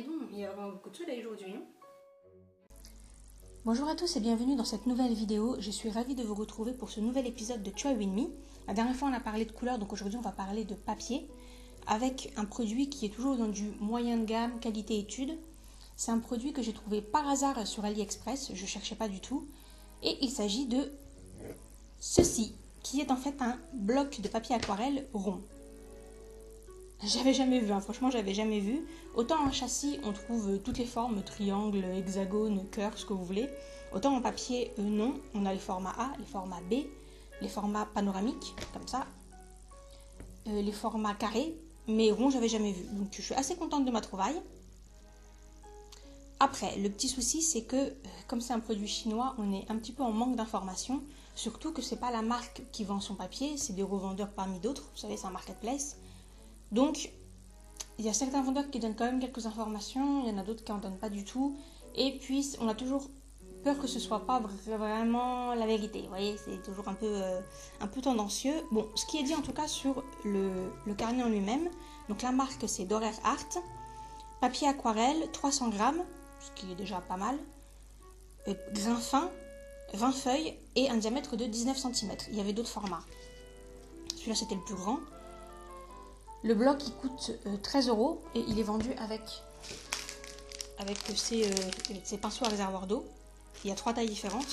dis donc, il y a vraiment beaucoup de soleil aujourd'hui. Hein. Bonjour à tous et bienvenue dans cette nouvelle vidéo. Je suis ravie de vous retrouver pour ce nouvel épisode de Try With Me. La dernière fois on a parlé de couleurs, donc aujourd'hui on va parler de papier avec un produit qui est toujours dans du moyen de gamme, qualité étude. C'est un produit que j'ai trouvé par hasard sur AliExpress, je ne cherchais pas du tout. Et il s'agit de ceci, qui est en fait un bloc de papier aquarelle rond. J'avais jamais vu, franchement j'avais jamais vu. Autant en châssis on trouve toutes les formes, triangle, hexagone, cœur, ce que vous voulez. Autant en papier non, on a les formats A, les formats B, les formats panoramiques, comme ça. Les formats carrés, mais rond j'avais jamais vu. Donc je suis assez contente de ma trouvaille. Après, le petit souci c'est que comme c'est un produit chinois, on est un petit peu en manque d'informations. Surtout que c'est pas la marque qui vend son papier, c'est des revendeurs parmi d'autres. Vous savez, c'est un marketplace. Donc, il y a certains vendeurs qui donnent quand même quelques informations, il y en a d'autres qui n'en donnent pas du tout. Et puis, on a toujours peur que ce ne soit pas vraiment la vérité. Vous voyez, c'est toujours un peu tendancieux. Bon, ce qui est dit en tout cas sur le carnet en lui-même. Donc, la marque, c'est Dorer Art. Papier aquarelle, 300 grammes, ce qui est déjà pas mal. Grain fin, 20 feuilles et un diamètre de 19 cm. Il y avait d'autres formats. Celui-là, c'était le plus grand. Le bloc il coûte 13 € et il est vendu avec ses pinceaux à réservoir d'eau. Il y a 3 tailles différentes.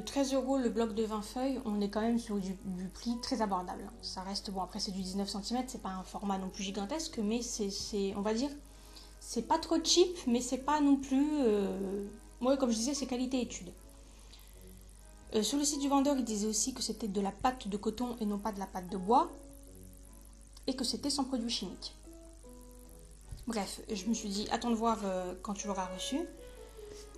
13 € le bloc de 20 feuilles, on est quand même sur du prix très abordable. Ça reste, bon après c'est du 19 cm, c'est pas un format non plus gigantesque, mais c'est on va dire, c'est pas trop cheap, mais c'est pas non plus... Moi comme je disais, c'est qualité étude. Sur le site du vendeur, il disait aussi que c'était de la pâte de coton et non pas de la pâte de bois et que c'était sans produits chimiques. Bref, je me suis dit, attends de voir quand tu l'auras reçu.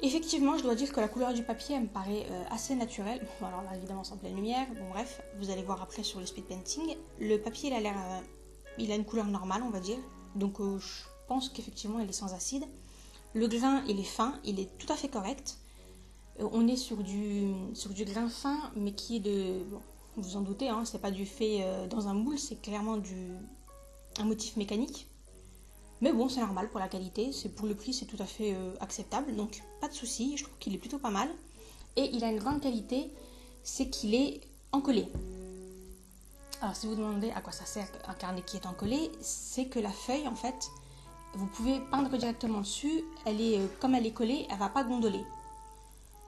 Effectivement, je dois dire que la couleur du papier, elle me paraît assez naturelle. Bon, alors là, évidemment, c'est en pleine lumière. Bon, bref, vous allez voir après sur le speed painting. Le papier, il a une couleur normale, on va dire. Donc, je pense qu'effectivement, il est sans acide. Le grain, il est fin, il est tout à fait correct. On est sur du grain fin, mais qui est de... Bon, vous vous en doutez, hein, c'est pas du fait dans un moule, c'est clairement un motif mécanique. Mais bon, c'est normal pour la qualité, pour le prix, c'est tout à fait acceptable, donc pas de souci, je trouve qu'il est plutôt pas mal. Et il a une grande qualité, c'est qu'il est encollé. Alors si vous demandez à quoi ça sert un carnet qui est encollé, c'est que la feuille, en fait, vous pouvez peindre directement dessus, comme elle est collée, elle va pas gondoler.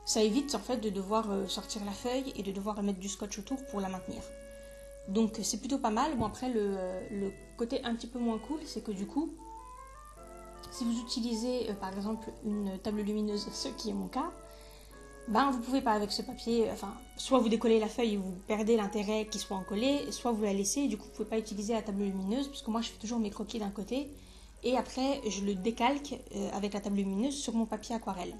Ça évite en fait de devoir sortir la feuille et de devoir mettre du scotch autour pour la maintenir. Donc c'est plutôt pas mal. Bon après le côté un petit peu moins cool, c'est que du coup, si vous utilisez par exemple une table lumineuse, ce qui est mon cas, ben vous pouvez pas avec ce papier, soit vous décollez la feuille et vous perdez l'intérêt qu'il soit encollé, soit vous la laissez et du coup vous pouvez pas utiliser la table lumineuse, puisque moi je fais toujours mes croquis d'un côté et après je le décalque avec la table lumineuse sur mon papier aquarelle.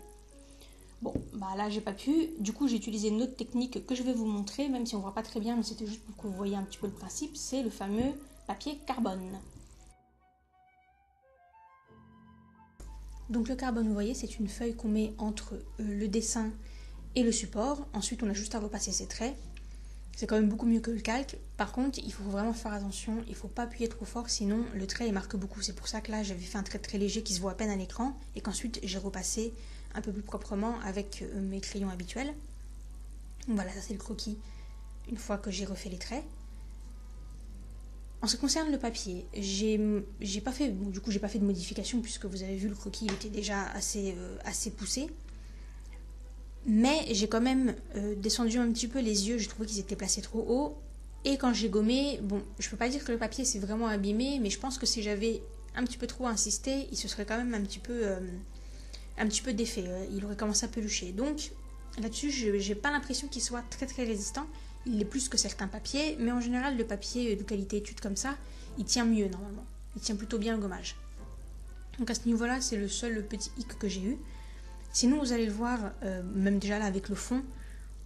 Bon, bah là j'ai pas pu, du coup j'ai utilisé une autre technique que je vais vous montrer, même si on voit pas très bien, mais c'était juste pour que vous voyez un petit peu le principe, c'est le fameux papier carbone. Donc le carbone, vous voyez, c'est une feuille qu'on met entre le dessin et le support, ensuite on a juste à repasser ses traits. C'est quand même beaucoup mieux que le calque, par contre il faut vraiment faire attention, il faut pas appuyer trop fort, sinon le trait il marque beaucoup. C'est pour ça que là j'avais fait un trait très léger qui se voit à peine à l'écran, et qu'ensuite j'ai repassé un peu plus proprement avec mes crayons habituels. Donc voilà, ça c'est le croquis une fois que j'ai refait les traits. En ce qui concerne le papier, j'ai pas fait de modification, puisque vous avez vu le croquis il était déjà assez poussé. Mais j'ai quand même descendu un petit peu les yeux, je trouvais qu'ils étaient placés trop haut. Et quand j'ai gommé, bon, je peux pas dire que le papier s'est vraiment abîmé, mais je pense que si j'avais un petit peu trop insisté, il se serait quand même un petit peu défait, il aurait commencé à pelucher. Donc là-dessus, j'ai pas l'impression qu'il soit très très résistant. Il l'est plus que certains papiers, mais en général, le papier de qualité étude comme ça, il tient mieux normalement. Il tient plutôt bien le gommage. Donc à ce niveau-là, c'est le seul petit hic que j'ai eu. Sinon, vous allez le voir, même déjà là avec le fond,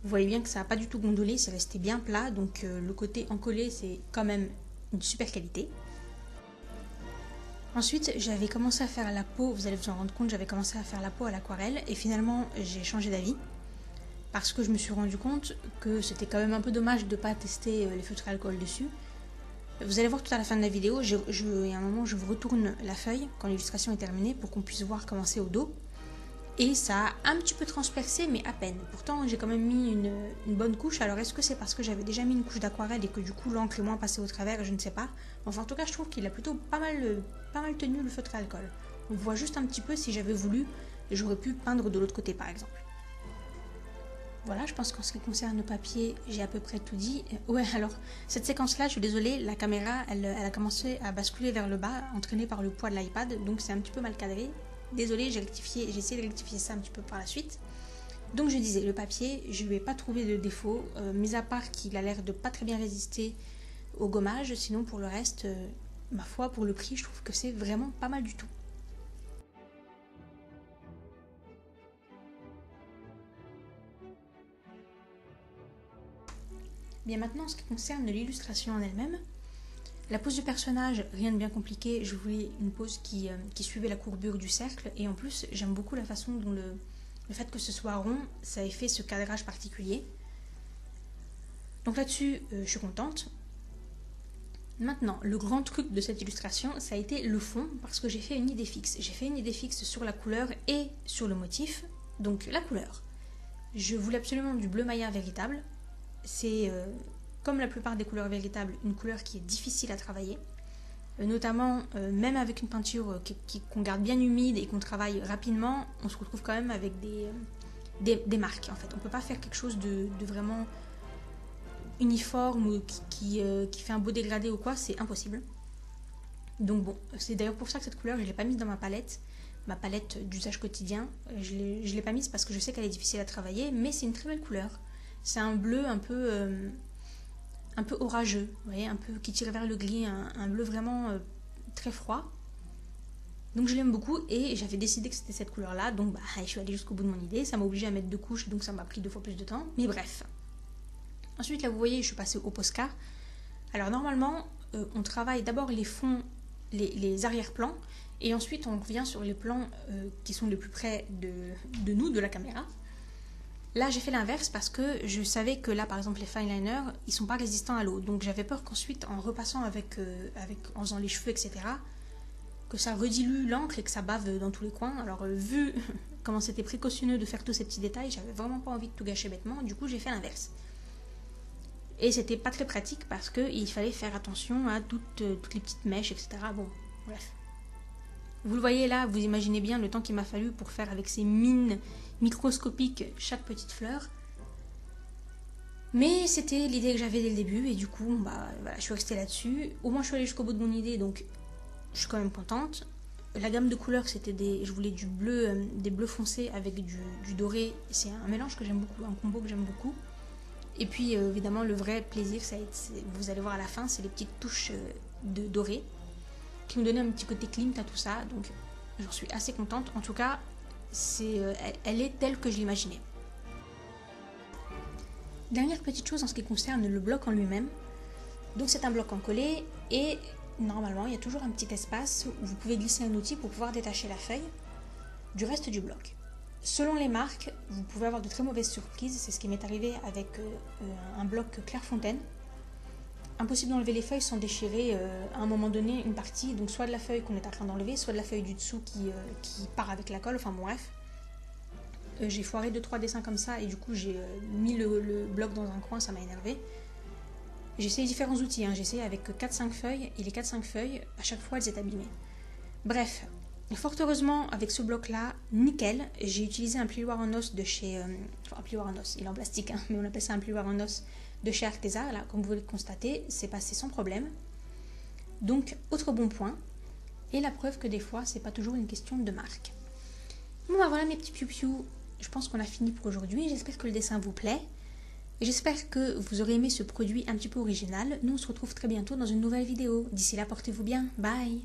vous voyez bien que ça n'a pas du tout gondolé, c'est resté bien plat. Donc le côté encollé, c'est quand même une super qualité. Ensuite, j'avais commencé à faire la peau, vous allez vous en rendre compte, j'avais commencé à faire la peau à l'aquarelle et finalement j'ai changé d'avis parce que je me suis rendu compte que c'était quand même un peu dommage de ne pas tester les feutres à alcool dessus. Vous allez voir tout à la fin de la vidéo, il y a un moment je vous retourne la feuille quand l'illustration est terminée pour qu'on puisse voir comment c'est au dos. Et ça a un petit peu transpercé, mais à peine. Pourtant, j'ai quand même mis une bonne couche. Alors, est-ce que c'est parce que j'avais déjà mis une couche d'aquarelle et que du coup, l'encre est moins passée au travers? Je ne sais pas. Enfin, en tout cas, je trouve qu'il a plutôt pas mal tenu le feutre à alcool. On voit juste un petit peu, si j'avais voulu, j'aurais pu peindre de l'autre côté, par exemple. Voilà, je pense qu'en ce qui concerne le papier, j'ai à peu près tout dit. Ouais, alors, cette séquence-là, je suis désolée, la caméra, elle a commencé à basculer vers le bas, entraînée par le poids de l'iPad, donc c'est un petit peu mal cadré. Désolée, j'ai essayé de rectifier ça un petit peu par la suite. Donc je disais, le papier, je ne lui ai pas trouvé de défaut, mis à part qu'il a l'air de pas très bien résister au gommage, sinon pour le reste, ma foi, pour le prix, je trouve que c'est vraiment pas mal du tout. Bien maintenant, en ce qui concerne l'illustration en elle-même, la pose du personnage, rien de bien compliqué, je voulais une pose qui suivait la courbure du cercle, et en plus j'aime beaucoup la façon dont le fait que ce soit rond, ça ait fait ce cadrage particulier. Donc là-dessus, je suis contente. Maintenant, le grand truc de cette illustration, ça a été le fond, parce que j'ai fait une idée fixe. J'ai fait une idée fixe sur la couleur et sur le motif. Donc la couleur, je voulais absolument du bleu Maya véritable. C'est... comme la plupart des couleurs véritables, une couleur qui est difficile à travailler, notamment même avec une peinture qu'on garde bien humide et qu'on travaille rapidement, on se retrouve quand même avec des marques en fait. On ne peut pas faire quelque chose de vraiment uniforme ou qui fait un beau dégradé ou quoi, c'est impossible. Donc bon, c'est d'ailleurs pour ça que cette couleur, je ne l'ai pas mise dans ma palette d'usage quotidien. Je ne l'ai pas mise parce que je sais qu'elle est difficile à travailler, mais c'est une très belle couleur. C'est un bleu un peu orageux, vous voyez, un peu qui tire vers le gris, un bleu vraiment très froid. Donc je l'aime beaucoup et j'avais décidé que c'était cette couleur-là, donc bah, je suis allée jusqu'au bout de mon idée. Ça m'a obligée à mettre 2 couches, donc ça m'a pris 2 fois plus de temps, mais bref. Ensuite, là, vous voyez, je suis passée au Posca. Alors normalement, on travaille d'abord les fonds, les arrière-plans, et ensuite on revient sur les plans qui sont le plus près de nous, de la caméra. Là, j'ai fait l'inverse parce que je savais que là, par exemple, les fine liners, ils sont pas résistants à l'eau. Donc, j'avais peur qu'ensuite, en repassant en faisant les cheveux, etc., que ça redilue l'encre et que ça bave dans tous les coins. Alors, vu comment c'était précautionneux de faire tous ces petits détails, j'avais vraiment pas envie de tout gâcher bêtement. Du coup, j'ai fait l'inverse. Et c'était pas très pratique parce qu'il fallait faire attention à toutes les petites mèches, etc. Bon, bref. Vous le voyez là, vous imaginez bien le temps qu'il m'a fallu pour faire avec ces mines microscopiques chaque petite fleur. Mais c'était l'idée que j'avais dès le début et du coup, bah, voilà, je suis restée là-dessus. Au moins, je suis allée jusqu'au bout de mon idée, donc je suis quand même contente. La gamme de couleurs, c'était je voulais du bleu, des bleus foncés avec du doré. C'est un mélange que j'aime beaucoup, un combo que j'aime beaucoup. Et puis, évidemment, le vrai plaisir, vous allez voir à la fin, c'est les petites touches de doré qui me donnaient un petit côté clean à tout ça. Donc, j'en suis assez contente. En tout cas, elle est telle que je l'imaginais. Dernière petite chose en ce qui concerne le bloc en lui-même. Donc, c'est un bloc en collé et normalement, il y a toujours un petit espace où vous pouvez glisser un outil pour pouvoir détacher la feuille du reste du bloc. Selon les marques, vous pouvez avoir de très mauvaises surprises. C'est ce qui m'est arrivé avec un bloc Clairefontaine. Impossible d'enlever les feuilles sans déchirer à un moment donné une partie, donc soit de la feuille qu'on est en train d'enlever, soit de la feuille du dessous qui part avec la colle, enfin bon, bref. J'ai foiré 2-3 dessins comme ça et du coup j'ai mis le bloc dans un coin, ça m'a énervé. J'ai essayé différents outils, j'ai essayé avec 4-5 feuilles et les 4-5 feuilles, à chaque fois elles étaient abîmées. Bref, fort heureusement avec ce bloc là, nickel, j'ai utilisé un plioir en os de chez... un plioir en os, il est en plastique, mais on appelle ça un plioir en os de chez Arteza, là, comme vous pouvez le constater, c'est passé sans problème. Donc, autre bon point, et la preuve que des fois, c'est pas toujours une question de marque. Bon, bah voilà mes petits piou-piou, je pense qu'on a fini pour aujourd'hui, j'espère que le dessin vous plaît, et j'espère que vous aurez aimé ce produit un petit peu original. Nous, on se retrouve très bientôt dans une nouvelle vidéo. D'ici là, portez-vous bien, bye!